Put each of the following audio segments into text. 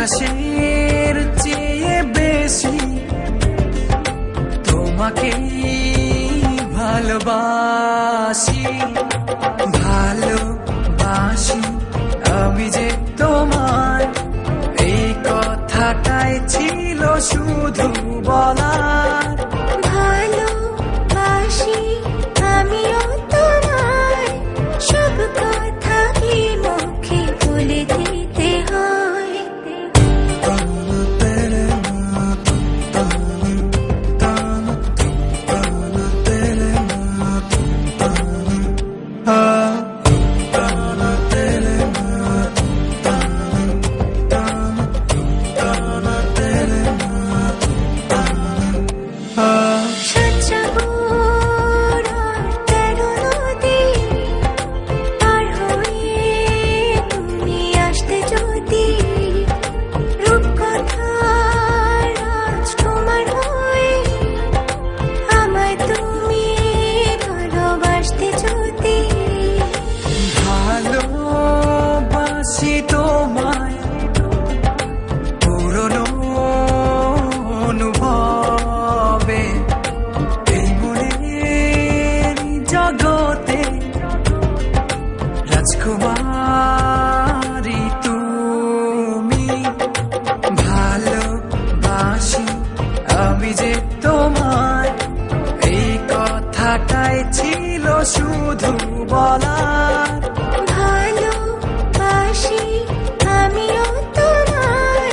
আকাশের চেয়ে বেশি তোমাকে ভালোবাসি, ভালোবাসি আমি যে তোমায়। এই কথাটাই ছিল শুধু বলার। ভালোবাসি আমিও তোমায়, সব কথা কি মুখে বলে দিতে হয়? ভালোবাসি তোমায় পুরনো অনুভবে, এই মনের জগতে রাজকুমারী তুমি। ভালোবাসি আমি যে তোমায়, এই কথাটাই ছিল শুধু বলার। ভালোবাসি আমিও তোমায়,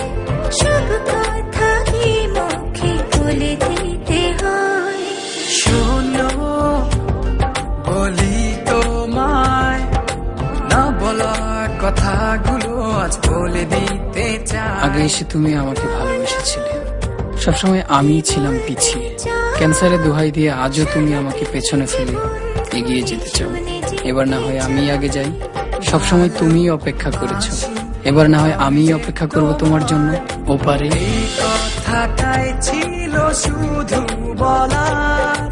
সব কথা কি মুখে বলে দিতে হয়? শোনো বলি তোমায়, না বলা কথাগুলো আজ বলে দিতে চাই। আগে এসে তুমি আমাকে ভালোবেসেছিলে, সবসময় আমিই ছিলাম পিছিয়ে। ক্যান্সারে দোহাই দিয়ে আজও তুমি আমাকে পেছনে ফেলে এগিয়ে যেতে চাও। এবার না হয় আমি আগে যাই। সবসময় তুমিই অপেক্ষা করেছো, এবার না হয় আমিই অপেক্ষা করব তোমার জন্য ওপারে। এই কথাটাই ছিল শুধু বলার।